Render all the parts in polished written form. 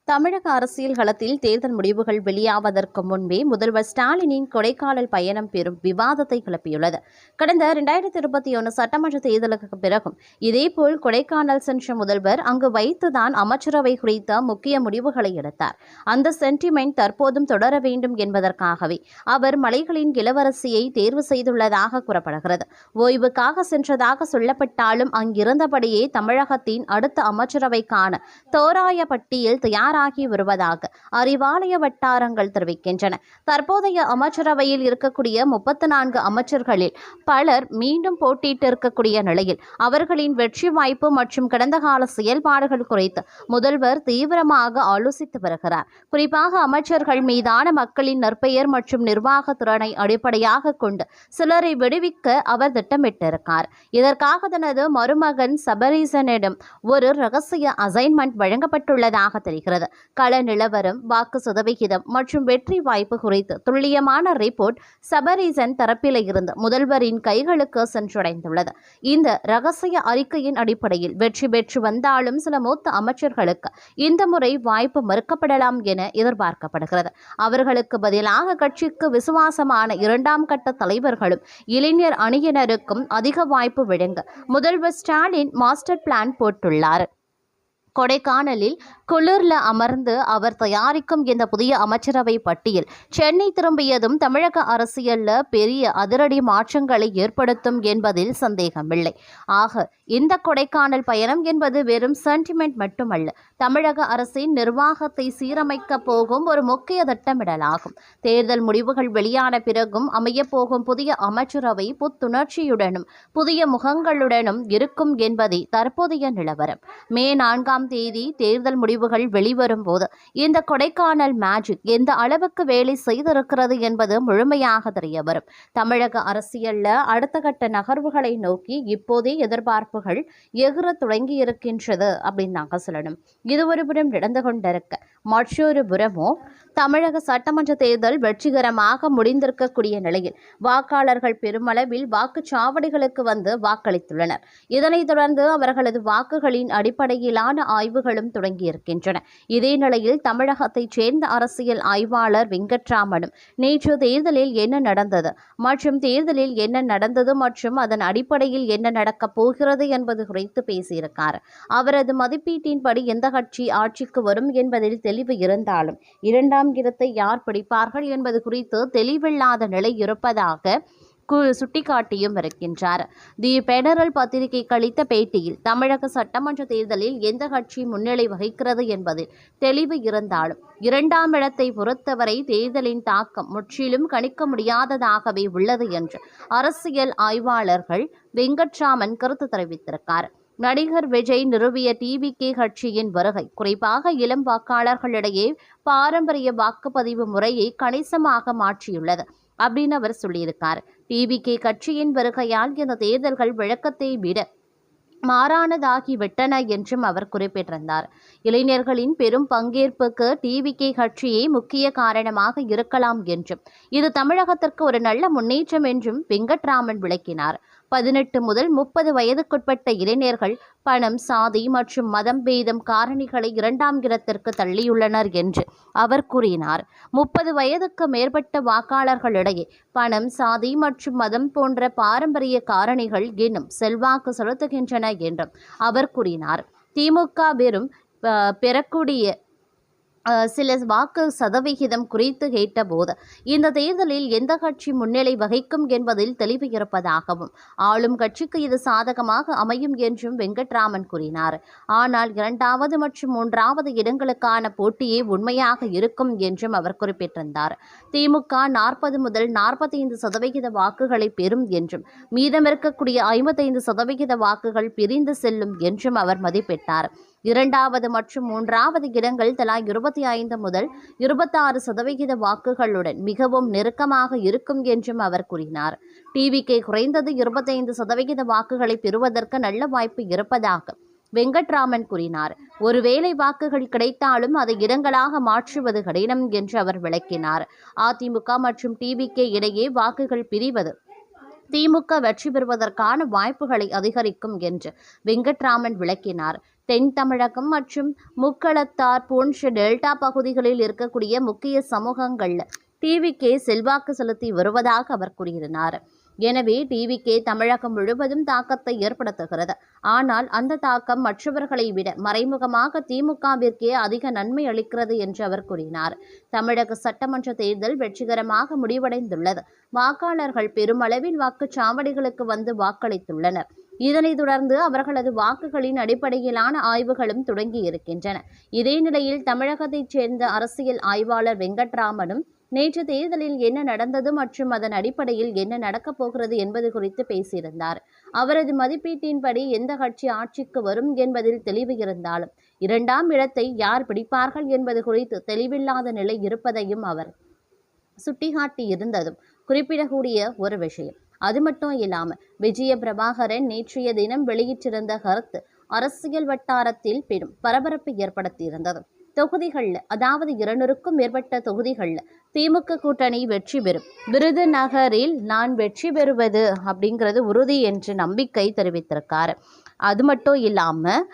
தமிழக அரசியல் களத்தில் தேர்தல் முடிவுகள் வெளியாவதற்கு முன்பே முதல்வர் ஸ்டாலினின் கொடைக்கானல் பயணம் பெரும் விவாதத்தை கிளப்பியுள்ளது. கடந்த 2021 சட்டமன்ற தேர்தலுக்கு பிறகும் இதேபோல் கொடைக்கானல் சென்ற முதல்வர் அங்கு வைத்துதான் அமைச்சரவை குறித்த முக்கிய முடிவுகளை எடுத்தார். அந்த சென்டிமெண்ட் தற்போதும் தொடர வேண்டும் என்பதற்காகவே அவர் மலைகளின் இளவரசியை தேர்வு செய்துள்ளதாக கூறப்படுகிறது. ஓய்வுக்காக சென்றதாக சொல்லப்பட்டாலும் அங்கிருந்தபடியே தமிழகத்தின் அடுத்த அமைச்சரவைக்கான தோராய பட்டியல் தயாராகி வருவதாக அறிவாலய வட்டாரங்கள் தெரிவிக்கின்றன. தற்போதைய அமைச்சரவையில் இருக்கக்கூடிய 34 அமைச்சர்களில் பலர் மீண்டும் போட்டியிட்டிருக்கக்கூடிய நிலையில் அவர்களின் வெற்றி வாய்ப்பு மற்றும் கடந்த கால செயல்பாடுகள் குறித்து முதல்வர் தீவிரமாக ஆலோசித்து வருகிறார். குறிப்பாக அமைச்சர்கள் மீதான மக்களின் நற்பெயர் மற்றும் நிர்வாக திறனை அடிப்படையாக கொண்டு சிலரை விடுவிக்க அவர் திட்டமிட்டிருக்கார். இதற்காக தனது மருமகன் சபரீசனிடம் ஒரு ரகசிய அசைன்மெண்ட் வழங்கப்பட்டுள்ளதாக தெரிகிறது. கள நிலவரம், வாக்கு சதவிகிதம் மற்றும் வெற்றி வாய்ப்பு குறித்து துல்லியமான ரிப்போர்ட் சபரீசன் தரப்பில் இருந்து முதல்வரின் கைகளுக்கு சென்றடைந்துள்ளது. இந்த ரகசிய அறிக்கையின் அடிப்படையில் வெற்றி பெற்று வந்தாலும் சில மூத்த அமைச்சர்களுக்கு இந்த முறை வாய்ப்பு மறுக்கப்படலாம் என எதிர்பார்க்கப்படுகிறது. அவர்களுக்கு பதிலாக கட்சிக்கு விசுவாசமான 2ஆம் கட்ட தலைவர்களும் இளைஞர் அணியினருக்கும் அதிக வாய்ப்பு வழங்க முதல்வர் ஸ்டாலின் மாஸ்டர் பிளான் போட்டுள்ளார். கொடைக்கானலில் குளிர்ல அமர்ந்து அவர் தயாரிக்கும் இந்த புதிய அமைச்சரவை பட்டியல் சென்னை திரும்பியதும் தமிழக அரசியல்ல பெரிய அதிரடி மாற்றங்களை ஏற்படுத்தும் என்பதில் சந்தேகமில்லை. ஆக இந்த கொடைக்கானல் பயணம் என்பது வெறும் சென்டிமெண்ட் மட்டுமல்ல, தமிழக அரசின் நிர்வாகத்தை சீரமைக்க போகும் ஒரு முக்கிய திட்டமிடலாகும். தேர்தல் முடிவுகள் வெளியான பிறகும் அமையப்போகும் புதிய அமைச்சரவை புத்துணர்ச்சியுடனும் புதிய முகங்களுடனும் இருக்கும் என்பதே தற்போதைய நிலவரம். மே 4ஆம் தேதி தேர்தல் முடிவுகள் வெளிவரும் போது இந்த கொடைக்கானல் மேஜிக் எந்த அளவுக்கு வேலை செய்திருக்கிறது என்பது முழுமையாக தெரிய வரும். தமிழக அரசியல்ல அடுத்த கட்ட நகர்வுகளை நோக்கி இப்போதே எதிர்பார்ப்புகள் எகிற தொடங்கி இருக்கின்றது அப்படின்னு நாங்க சொல்லணும். இது ஒரு புறம் நடந்து கொண்டிருக்க, மற்றொரு புறமோ தமிழக சட்டமன்ற தேர்தல் வெற்றிகரமாக முடிந்திருக்கக்கூடிய நிலையில் வாக்காளர்கள் பெருமளவில் வாக்குச்சாவடிகளுக்கு வந்து வாக்களித்துள்ளனர். இதனைத் தொடர்ந்து அவர்களது வாக்குகளின் அடிப்படையிலான ஆய்வுகளும் தொடங்கியிருக்கின்றன. இதே நிலையில் தமிழகத்தைச் சேர்ந்த அரசியல் ஆய்வாளர் வெங்கட்ராமனும் நேற்று தேர்தலில் என்ன நடந்தது மற்றும் தேர்தலில் என்ன நடந்தது மற்றும் அதன் அடிப்படையில் என்ன நடக்கப் போகிறது என்பது குறித்து பேசியிருக்கார். அவரது மதிப்பீட்டின்படி எந்த கட்சி ஆட்சிக்கு வரும் என்பதில் தெளிவு இருந்தாலும் 2ஆம் இடத்தை யார் பிடிப்பார்கள் என்பது குறித்து தெளிவில்லாத நிலை இருப்பதாக சுட்டிக்காட்டியும் இருக்கின்றார். தி பெடரல் பத்திரிகைக்கு அளித்த பேட்டியில் தமிழக சட்டமன்ற தேர்தலில் எந்த கட்சி முன்னிலை வகிக்கிறது என்பதில் தெளிவு இருந்தாலும் 2ஆம் இடத்தை பொறுத்தவரை தேர்தலின் தாக்கம் முற்றிலும் கணிக்க முடியாததாகவே உள்ளது என்று அரசியல் ஆய்வாளர்கள் வெங்கட்ராமன் கருத்து தெரிவித்திருக்கார். நடிகர் விஜய் நிறுவிய டிவிகே கட்சியின் வருகை குறிப்பாக இளம் வாக்காளர்களிடையே பாரம்பரிய வாக்குப்பதிவு முறையை கணிசமாக மாற்றியுள்ளது அப்படின்னு அவர் சொல்லியிருக்கார். டிவிகே கட்சியின் வருகையால் இந்த தேர்தல்கள் வழக்கத்தை விட மாறானதாகிவிட்டன என்றும் அவர் குறிப்பிட்டிருந்தார். இளைஞர்களின் பெரும் பங்கேற்புக்கு டிவிகே கட்சியே முக்கிய காரணமாக இருக்கலாம் என்றும் இது தமிழகத்திற்கு ஒரு நல்ல முன்னேற்றம் என்றும் வெங்கட்ராமன் விளக்கினார். 18 முதல் 30 வயதுக்குட்பட்ட இளைஞர்கள் பணம், சாதி மற்றும் மதம் பேதம் காரணிகளை 2ஆம் இடத்திற்கு தள்ளியுள்ளனர் என்று அவர் கூறினார். 30 வயதுக்கு மேற்பட்ட வாக்காளர்களிடையே பணம், சாதி மற்றும் மதம் போன்ற பாரம்பரிய காரணிகள் இன்னும் செல்வாக்கு செலுத்துகின்றன என்றும் அவர் கூறினார். திமுக வெறும் பெறக்கூடிய சில வாக்கு சதவிகிதம் குறித்து கேட்டபோது இந்த தேர்தலில் எந்த கட்சி முன்னிலை வகிக்கும் என்பதில் தெளிவு இருப்பதாகவும் ஆளும் கட்சிக்கு இது சாதகமாக அமையும் என்றும் வெங்கட்ராமன் கூறினார். ஆனால் 2வது மற்றும் 3வது இடங்களுக்கான போட்டியே உண்மையாக இருக்கும் என்றும் அவர் குறிப்பிட்டிருந்தார். திமுக 40 முதல் 45% வாக்குகளை பெறும் என்றும் மீதம் இருக்கக்கூடிய 55% வாக்குகள் பிரிந்து செல்லும் என்றும் அவர் மதிப்பிட்டார். 2வது மற்றும் 3வது இடங்கள் தலா 25 முதல் 26% வாக்குகளுடன் மிகவும் நெருக்கமாக இருக்கும் என்றும் அவர் கூறினார். டிவிகே குறைந்தது 25% வாக்குகளை பெறுவதற்கு நல்ல வாய்ப்பு இருப்பதாக வெங்கட்ராமன் கூறினார். ஒருவேளை வாக்குகள் கிடைத்தாலும் அதை இடங்களாக மாற்றுவது கடினம் என்று அவர் விளக்கினார். அதிமுக மற்றும் டிவிகே இடையே வாக்குகள் பிரிவது திமுக வெற்றி பெறுவதற்கான வாய்ப்புகளை அதிகரிக்கும் என்று வெங்கட்ராமன் விளக்கினார். தென் தமிழகம் மற்றும் முக்களத்தார் போன்ற டெல்டா பகுதிகளில் இருக்கக்கூடிய முக்கிய சமூகங்கள் டிவிகே செல்வாக்கு செலுத்தி வருவதாக அவர் கூறினார். எனவே டிவிகே தமிழகம் முழுவதும் தாக்கத்தை ஏற்படுத்துகிறது. ஆனால் அந்த தாக்கம் மற்றவர்களை விட மறைமுகமாக திமுகவிற்கே அதிக நன்மை அளிக்கிறது என்று அவர் கூறினார். தமிழக சட்டமன்ற தேர்தல் வெற்றிகரமாக முடிவடைந்துள்ளது. வாக்காளர்கள் பெருமளவில் வாக்குச்சாவடிகளுக்கு வந்து வாக்களித்துள்ளனர். இதனைத் தொடர்ந்து அவர்களது வாக்குகளின் அடிப்படையிலான ஆய்வுகளும் தொடங்கி இருக்கின்றன. இதே நிலையில் தமிழகத்தைச் சேர்ந்த அரசியல் ஆய்வாளர் வெங்கட்ராமனும் நேற்று தேர்தலில் என்ன நடந்தது மற்றும் அதன் அடிப்படையில் என்ன நடக்கப் போகிறது என்பது குறித்து பேசியிருந்தார். அவரது மதிப்பீட்டின்படி எந்த கட்சி ஆட்சிக்கு வரும் என்பதில் தெளிவு இருந்தாலும் 2ஆம் இடத்தை யார் பிடிப்பார்கள் என்பது குறித்து தெளிவில்லாத நிலை இருப்பதையும் அவர் சுட்டிக்காட்டியிருந்ததும் குறிப்பிடக்கூடிய ஒரு விஷயம். அது மட்டும் இல்லாமல் விஜய பிரபாகரன் நேற்றைய தினம் வெளியிட்டிருந்த கருத்து அரசியல் வட்டாரத்தில் பெரும் பரபரப்பை ஏற்படுத்தியிருந்தது. தொகுதிகளில், அதாவது 200க்கும் மேற்பட்ட தொகுதிகளில் திமுக கூட்டணி வெற்றி பெறும். விருதுநகரில் நான் வெற்றி பெறுவது அப்படிங்கிறது உறுதி என்று நம்பிக்கை தெரிவித்திருக்காரு. அது மட்டும் இல்லாமல்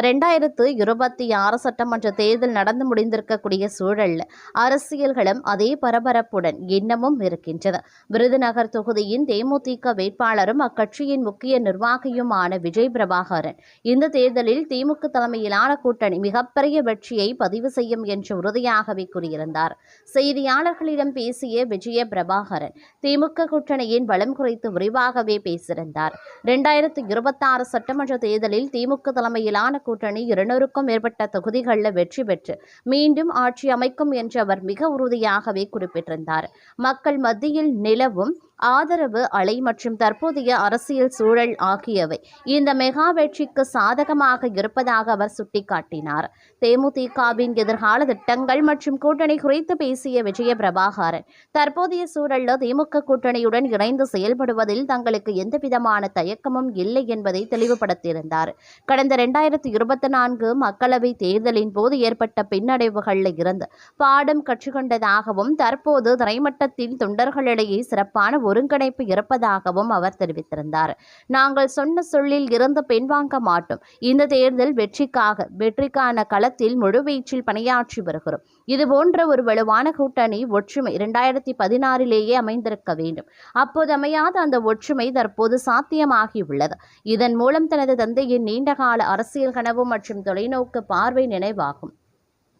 2026 சட்டமன்ற தேர்தல் நடந்து முடிந்திருக்கக்கூடிய சூழலில் அரசியல்களும் அதே பரபரப்புடன் இன்னமும் இருக்கின்றது. விருதுநகர் தொகுதியின் தேமுதிக வேட்பாளரும் அக்கட்சியின் முக்கிய நிர்வாகியுமான விஜய் பிரபாகரன் இந்த தேர்தலில் திமுக தலைமையிலான கூட்டணி மிகப்பெரிய வெற்றியை பதிவு செய்யும் என்று உறுதியாகவே கூறியிருந்தார். செய்தியாளர்களிடம் பேசிய விஜய பிரபாகரன் திமுக கூட்டணியின் பலம் குறித்து விரிவாகவே பேசியிருந்தார். 2026 சட்டமன்ற தேர்தலில் திமுக தலைமையிலான கூட்டணி 200க்கும் மேற்பட்ட தொகுதிகளில் வெற்றி பெற்று மீண்டும் ஆட்சி அமைக்கும் என்று அவர் மிக உறுதியாகவே குறிப்பிட்டிருந்தார். மக்கள் மத்தியில் நிலவும் ஆதரவு அலை மற்றும் தற்போதைய அரசியல் சூழல் ஆகியவை இந்த மெகா வெற்றிக்கு சாதகமாக இருப்பதாக அவர் சுட்டிக்காட்டினார். தேமுதிகவின் எதிர்கால திட்டங்கள் மற்றும் கூட்டணி குறித்து பேசிய விஜய பிரபாகரன் தற்போதைய சூழலில் திமுக கூட்டணியுடன் இணைந்து செயல்படுவதில் தங்களுக்கு எந்தவிதமான தயக்கமும் இல்லை என்பதை தெளிவுபடுத்தியிருந்தார். கடந்த 2024 மக்களவை தேர்தலின் போது ஏற்பட்ட பின்னடைவுகளில் இருந்து பாடம் கற்றுக்கொண்டதாகவும் தற்போது தரைமட்டத்தில் தொண்டர்களிடையே சிறப்பான ஒருங்கிணைப்பு இருப்பதாகவும் அவர் தெரிவித்திருந்தார். நாங்கள் சொன்ன சொல்லில் இருந்து பின்வாங்க மாட்டோம். இந்த தேர்தல் வெற்றிக்கான களத்தில் முழுவீச்சில் பணியாற்றி வருகிறோம். இதுபோன்ற ஒரு வலுவான கூட்டணி ஒற்றுமை 2016 அமைந்திருக்க வேண்டும். அப்போது அமையாத அந்த ஒற்றுமை தற்போது சாத்தியமாகியுள்ளது. இதன் மூலம் தனது தந்தையின் நீண்டகால அரசியல் கனவு மற்றும் தொலைநோக்கு பார்வை நினைவாகும்.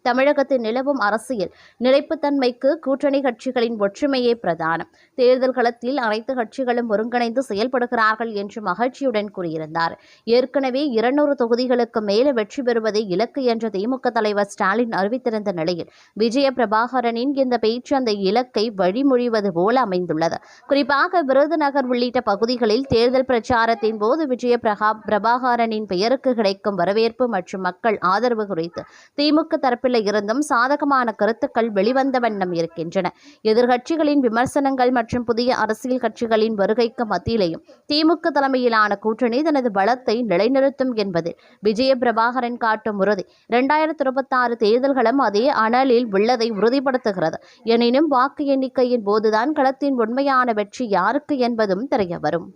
தமிழகத்தில் நிலவும் அரசியல் நிலைப்புத்தன்மைக்கு கூட்டணி கட்சிகளின் ஒற்றுமையே பிரதானம். தேர்தல் களத்தில் அனைத்து கட்சிகளும் ஒருங்கிணைந்து செயல்படுகிறார்கள் என்று மகிழ்ச்சியுடன் கூறியிருந்தார். ஏற்கனவே 200 தொகுதிகளுக்கு மேலே வெற்றி பெறுவதை இலக்கு என்ற திமுக தலைவர் ஸ்டாலின் அறிவித்திருந்த நிலையில் விஜய பிரபாகரனின் இந்த பேச்சு அந்த இலக்கை வழிமொழிவது போல அமைந்துள்ளது. குறிப்பாக விருதுநகர் உள்ளிட்ட பகுதிகளில் தேர்தல் பிரச்சாரத்தின் போது விஜய பிரபாகரனின் பெயருக்கு கிடைக்கும் வரவேற்பு மற்றும் மக்கள் ஆதரவு குறித்து திமுக தரப்பில் இருந்தும் சாதகமான கருத்துக்கள் வெளிவந்த வண்ணம் இருக்கின்றன. எதிர்க்கட்சிகளின் விமர்சனங்கள் மற்றும் புதிய அரசியல் கட்சிகளின் வருகைக்கு மத்தியிலேயும் திமுக தலைமையிலான கூட்டணி தனது பலத்தை நிலைநிறுத்தும் என்பதில் விஜய பிரபாகரன் காட்டும் உறுதி 2026 தேர்தல்களும் அதே அனலில் உள்ளதை உறுதிப்படுத்துகிறது. எனினும் வாக்கு எண்ணிக்கையின் போதுதான் களத்தின் உண்மையான வெற்றி யாருக்கு என்பதும் தெரிய வரும்.